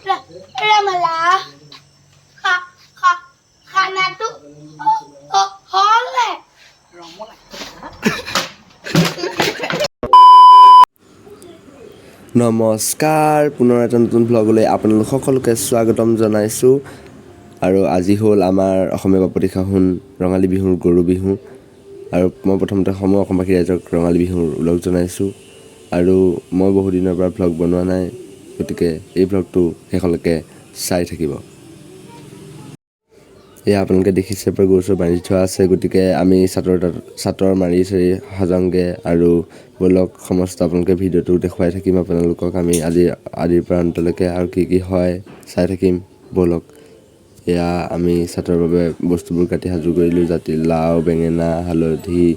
Ramala khana tu hole নমস্কাৰ পুনৰ এটা নতুন ভ্লগলৈ আপোনালোক সকলোকে স্বাগতম জনাইছোঁ আৰু আজি হ'ল আমাৰ অসমীয়া বাপতি সাহোন ৰঙালী বিহুৰ গৰু বিহু আৰু মই প্ৰথমতে অসমবাসী ৰাইজক ৰঙালী বিহুৰ ভ্লগ জনাইছোঁ আৰু মই বহু দিনৰ পৰা ভ্লগ বনোৱা নাই গতিকে এই ভ্লগটো শেষলৈকে চাই থাকিব এয়া আপোনালোকে দেখিছে পৰা গৰু চৰ বান্ধি থোৱা আছে গতিকে আমি চাতৰ মাৰি চাৰি সাজাওঁগৈ আৰু ব'লক সমস্ত আপোনালোকে ভিডিঅ'টো দেখুৱাই থাকিম আপোনালোকক আমি আদিৰ পৰা অন্তলৈকে আৰু কি হয় চাই থাকিম ব'লক এয়া আমি চাতৰ বাবে বস্তুবোৰ কাটি সাজু কৰিলোঁ লাও বেঙেনা হালধি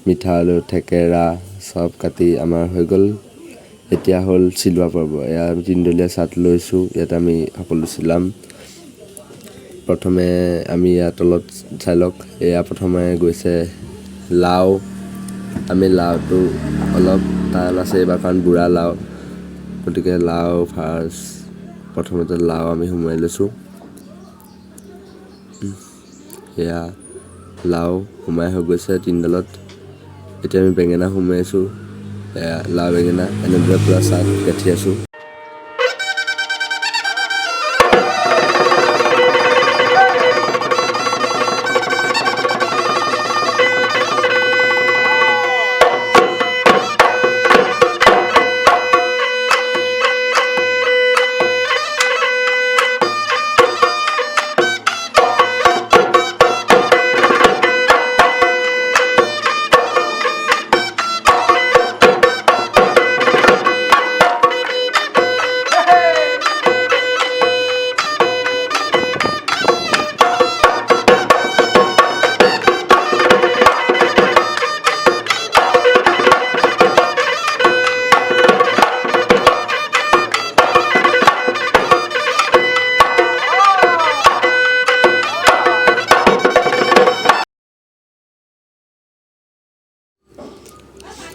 মিঠা আলু থেকেৰা চব কাটি আমাৰ হৈ গ'ল এতিয়া হ'ল চিলোৱা পৰ্ব এয়া তিনিডলীয়া চাট লৈছোঁ ইয়াত আমি সকলো চিলাম প্ৰথমে আমি ইয়াত তলত চাই লওক এয়া প্ৰথমে গৈছে লাও আমি লাওটো অলপ টান আছে এইবাৰ কাৰণ বুঢ়া লাও গতিকে লাও প্ৰথমতে লাও আমি সোমোৱাই লৈছোঁ এয়া লাও সোমাই হৈ গৈছে তিনিডালত এতিয়া আমি বেঙেনা সোমাইছোঁ এয়া লাও বেঙেনা এনেদৰে পূৰা চাট গাঁঠি আছোঁ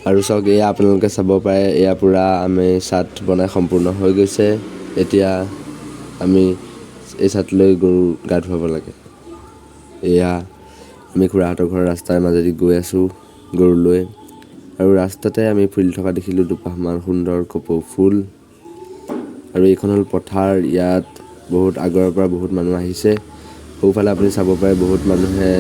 আৰু চাওক এয়া আপোনালোকে চাব পাৰে এয়া পূৰা আমি চাট বনাই সম্পূৰ্ণ হৈ গৈছে এতিয়া আমি এই চাট লৈ গৰু গা ধুৱাব লাগে এয়া আমি খুৰাহঁতৰ ঘৰৰ ৰাস্তাৰ মাজেদি গৈ আছোঁ গৰু লৈ আৰু ৰাস্তাতে আমি ফুলি থকা দেখিলোঁ দুপাহমান সুন্দৰ কপৌ ফুল আৰু এইখন হ'ল পথাৰ ইয়াত বহুত আগৰ পৰা বহুত মানুহ আহিছে সৌফালে আপুনি চাব পাৰে বহুত মানুহে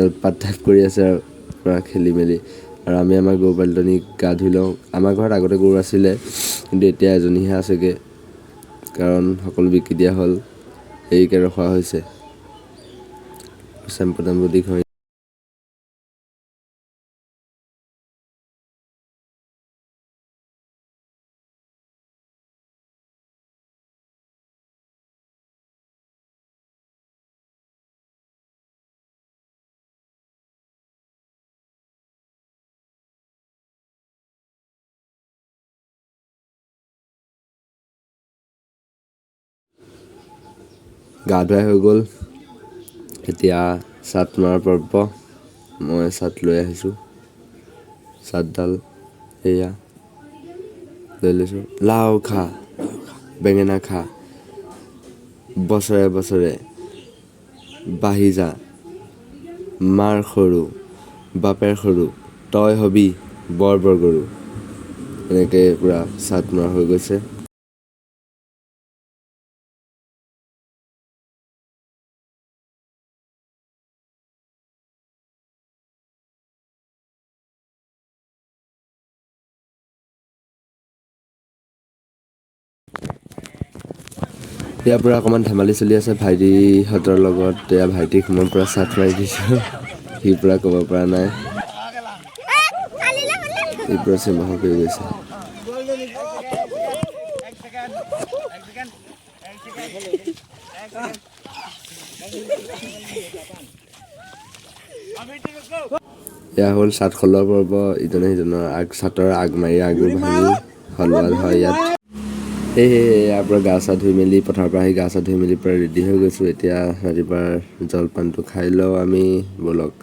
উৎপাত কৰি আছে আৰু পূৰা খেলি মেলি আৰু আমি আমাৰ গৰু পোৱালিজনীক গা ধুই লওঁ আমাৰ ঘৰত আগতে গৰু আছিলে কিন্তু এতিয়া এজনীহে আছেগৈ কাৰণ সকলো বিকি দিয়া হ'ল এৰিকে ৰখোৱা হৈছে চেম্পু টেম্পু দি ঘঁহি গা ধুৱাই হৈ গ'ল এতিয়া চাট মৰাৰ পৰ্ব মই চাট লৈ আহিছোঁ চাটডাল এয়া লৈ লৈছোঁ লাও খা বেঙেনা খা বছৰে বছৰে বাঢ়ি যা মাৰ সৰু বাপেৰ সৰু তই হবি বৰ গৰু এনেকৈ পূৰা চাট মৰা হৈ গৈছে ইয়াৰ পৰা অকণমান ধেমালি চলি আছে ভাইটিহঁতৰ লগত এয়া ভাইটিক মই পূৰা চাট মাৰি দিছোঁ সি পূৰা ক'ব পৰা নাই সি পূৰা চিমাহ কৰি গৈছে এয়া হ'ল চাট খলোৱা পৰ্ব ইজনে সিজনৰ চাটৰ আগ মাৰি আগবোৰ ভাঙি সলোৱা হয় ইয়াত সেয়েহে ইয়াৰ পৰা গা চা ধুই মেলি পথাৰৰ পৰা আহি গা চা ধুই মেলি পূৰা ৰেডি হৈ গৈছোঁ এতিয়া ৰাতিপুৱাৰ জলপানটো খাই লওঁ আমি ব'লক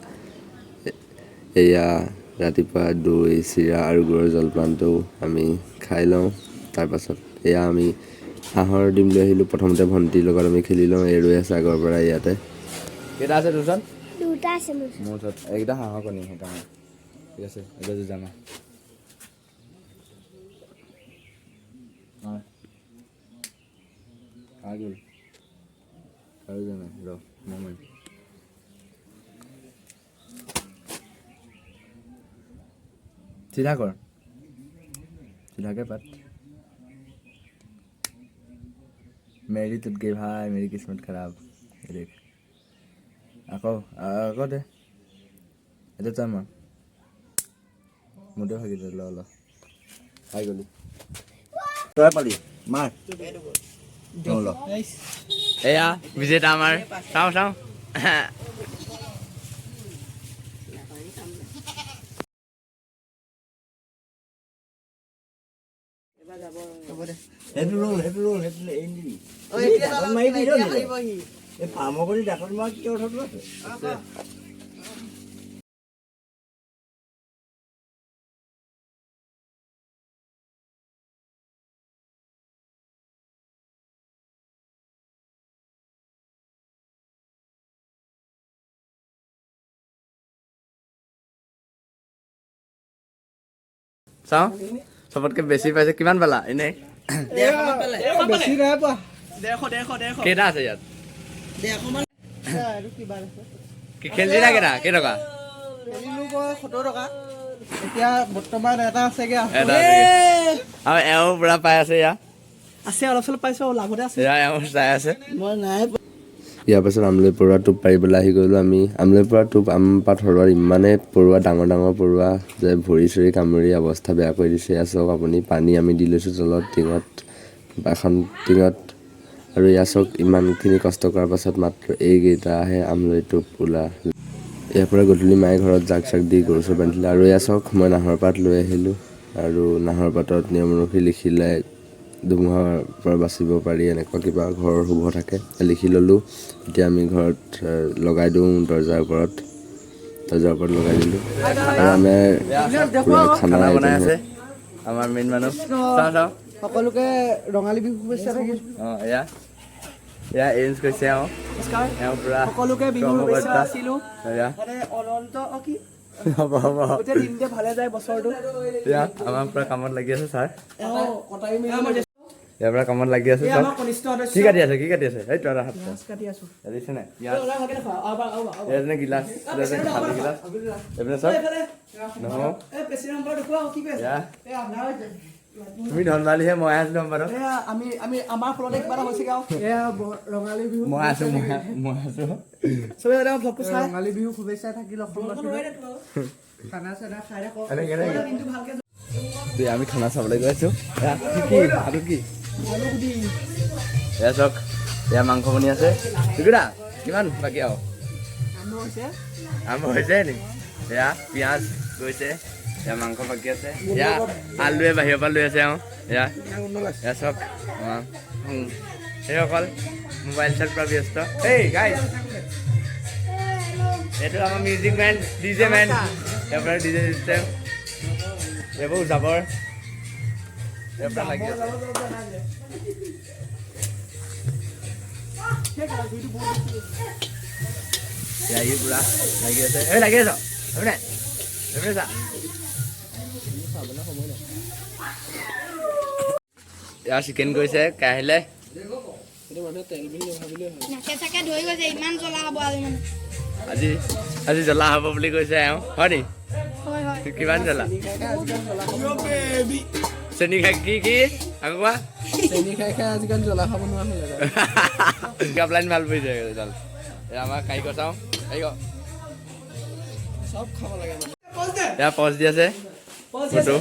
এয়া ৰাতিপুৱা দৈ চিৰা আৰু গুড়ৰ জলপানটো আমি খাই লওঁ তাৰপাছত এয়া আমি হাঁহৰ ডিম লৈ আহিলোঁ প্ৰথমতে ভণ্টিৰ লগত আমি খেলি লওঁ এই ৰৈ আছে আগৰ পৰা ইয়াতে কেইটা আছে তোৰ ওচৰত দুটা আছে মোৰ ওচৰত এইকেইটা হাঁহৰ কণী সেইকাৰণে ঠিক আছে এতিয়া যুঁজানা আগল আৰু জানা ৰ মই सीधा कर सीधा के पात मेरी टूट गई भाई मेरी किस्मत खराब देख आको आको दे এটা তো আমার মুডে ভাগি দিল ল আই গলি তই পালি মার ল এয়া বিজেতা আমার চাও চাও সেইটো ৰোল সেইটো এই নিবি মাৰি দিলো এই ফাৰ্মৰ কৰি ডাকত মাৰ কি অৰ্থটো আছে চাও সবতকে বেছি পাইছে কিমান পালা এনে বেছি নাই পা 150 কেটা আছে ইয়াত 150 মান আৰু কিবা আছে কি খেলজি না কেটা কে টকা খেলিলো কয় 70 টকা এতিয়া বৰ্তমান এটা আছে গে আৰু এও পুৰা পাই আছে ইয়া আছে অলপ চলপ পাইছো লাভতে আছে ইয়া এও চাই আছে মই নাই ইয়াৰ পাছত আমলৈ পৰুৱা টোপ পাৰিবলৈ আহি গ'লোঁ আমি আমলৈ পৰুৱা টোপ আম পাত সৰোৱাৰ ইমানে পৰুৱা ডাঙৰ ডাঙৰ পৰুৱা যে ভৰি চৰি কামুৰি অৱস্থা বেয়া কৰি দিছে এয়া চাওক আপুনি পানী আমি দি লৈছোঁ তলত টিঙত এখন টিঙত আৰু এয়া চাওক ইমানখিনি কষ্ট কৰাৰ পাছত মাত্ৰ এইকেইটাহে আমলৈ টোপ ওলা ইয়াৰ পৰা গধূলি মায়ে ঘৰত জাক চাক দি গৰু চৰু বান্ধিলে আৰু এয়া চাওক মই নাহৰ পাত লৈ আহিলোঁ আৰু নাহৰ পাতত নিয়ম অনুসৰি লিখিলে ধুমুহাৰ পৰা বাচিব পাৰি এনেকুৱা কিবা ঘৰৰ শুভ থাকে লিখি ল'লোঁ এতিয়া আমি ঘৰত লগাই দিওঁ দৰ্জাৰ ওপৰত লগাই দিলোঁ আৰু আমাৰ পুৰা খানা বনাই আছে আমাৰ মেইন মানুহ সকলোকে ৰঙালী বিহু শুভেচ্ছা থাকিল অঁ এয়া এৰেঞ্জ কৰিছে এওঁ পুৰা সকলোকে বিহু শুভেচ্ছা আছিলোঁ অনন্ত কি হ'ব গোটেই দিনটো ভালে যায় বছৰটো এয়া আমাৰ পুৰা কামত লাগি আছে ছাৰ ইয়াৰ পৰা কামত লাগি আছে কি কাটি আছে এই তৰা হাত কাটি আছো দিছে নাই ইয়াত গিলাচ খালী গিলাচ এইপিনে চাওক নহয় তুমি ধনবালীহে মই আছো ধনবাদ আমি আমাৰ ফলতে কিবা এটা হৈছে গাঁও এয়া ৰঙালী বিহু মই আছো চবে ভ্লগটো চাই ৰঙালী বিহু শুভেচ্ছা থাকিল খানা চানা খাই আমি খানা চাবলৈ গৈ আছো আৰু কি এয়া চাওক এয়া মাংস বনি আছে টুকুৰা কিমান বাকী আৰু আৰম্ভ হৈছে নি এয়া পিঁয়াজ গৈছে এয়া মাংস বাকী আছে এয়া আলুৱে বাহিৰৰ পৰা লৈ আছে এয়া চাওক সেইসকল মোবাইল চাই পৰা ব্যস্ত এই গাইজ এইটো আমাৰ মিউজিক মেন ডিজে মেন ইয়াৰ পৰা ডিজে চিষ্টেম এইবোৰ জাবৰ ইয়াৰ পৰা লাগি আছে পুৰা লাগি আছে এই লাগি আছ ইয়াৰ চিকেন গৈছে কাহিলে আজি জ্বলা হ'ব বুলি কৈছে হয় নি কিমান জ্বলা চেনি খাই কি আকৌ কোৱা চেনি খাই আজিকালি জ্বলা খাব নোৱাৰা গাবলাইন ভাল পৰি যায় আমাৰ কাৰিকৰ চাওঁ কাৰিকৰ চব খাব লাগে এয়া পজ দি আছে ফটো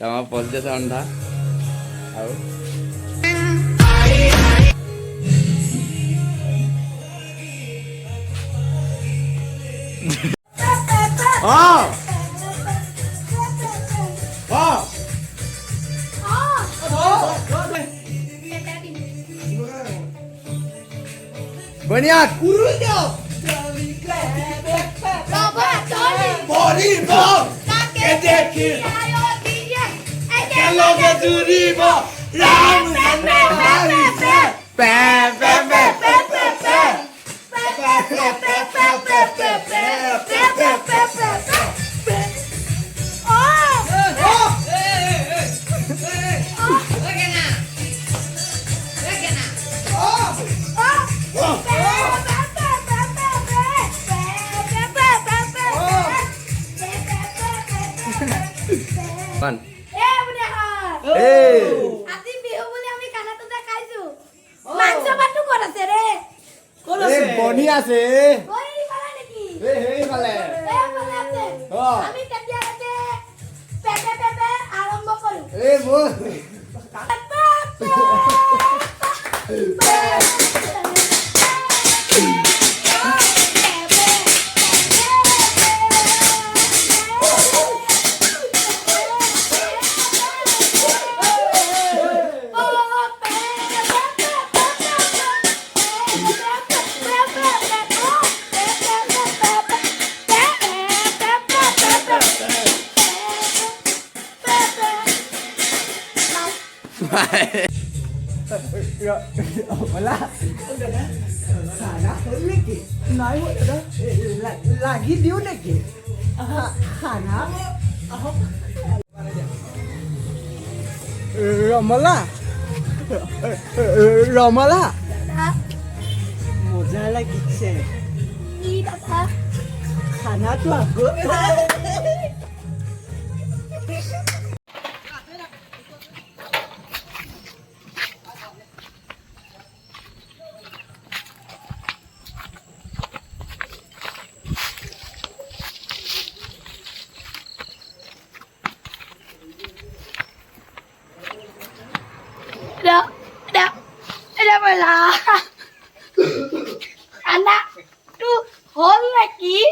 আমাৰ পজ দি আছে অন্ধা আৰু Banyak. Kalau মান আজি বিহু বুলি আমি খানাটোতে খাইছো মাংস ভাতটো ক'ত আছে ৰে বনি আছে ওই পালা নেকি এইফালে এইফালে আছে আমি তেতিয়ালৈকে পেপে পেপে আৰম্ভ কৰো এই মোৰ lagi dia lagi khana Ramala moja lagi sih কি দাদা khana tuh aku Ada bala. Anak tuh hol lagi.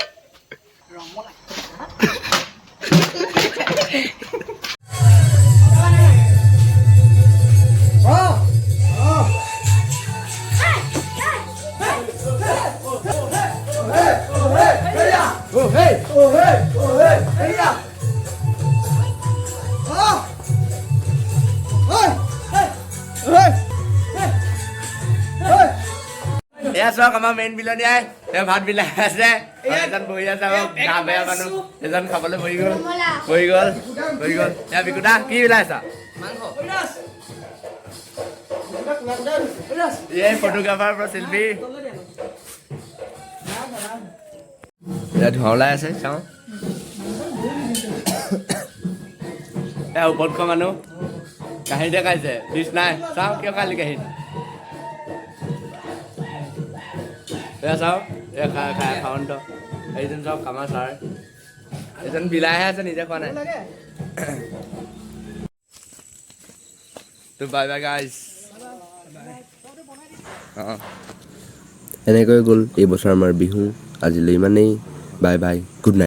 এয়া চাওক আমাৰ মেইন বিলনীয়াই তেওঁ ভাত বিলাই আছে এজন বহি আছে গা বেয়া মানুহ এজন খাবলৈ বহি গ'ল এয়া বিকুটা কি বিলাই আছা এই ফটোগ্ৰাফাৰ পৰা শিল্পী এয়া ধোঁৱা ওলাই আছে চাওঁ এয়া ওপৰত খোৱা মানুহ কাহিনী দেখাইছে ডিচ নাই চাওঁ কিয় কালি কাহিনী এয়া চাওক এয়া খাই খাৱন্ত এইজন চাওক কামাৰ ছাৰ এইজন বিলাইহে আছে নিজে খোৱা নাই তো বাই বাই গাইজ এনেকৈ গ'ল এই বছৰ আমাৰ বিহু আজিলৈ ইমানেই বাই বাই গুড নাইট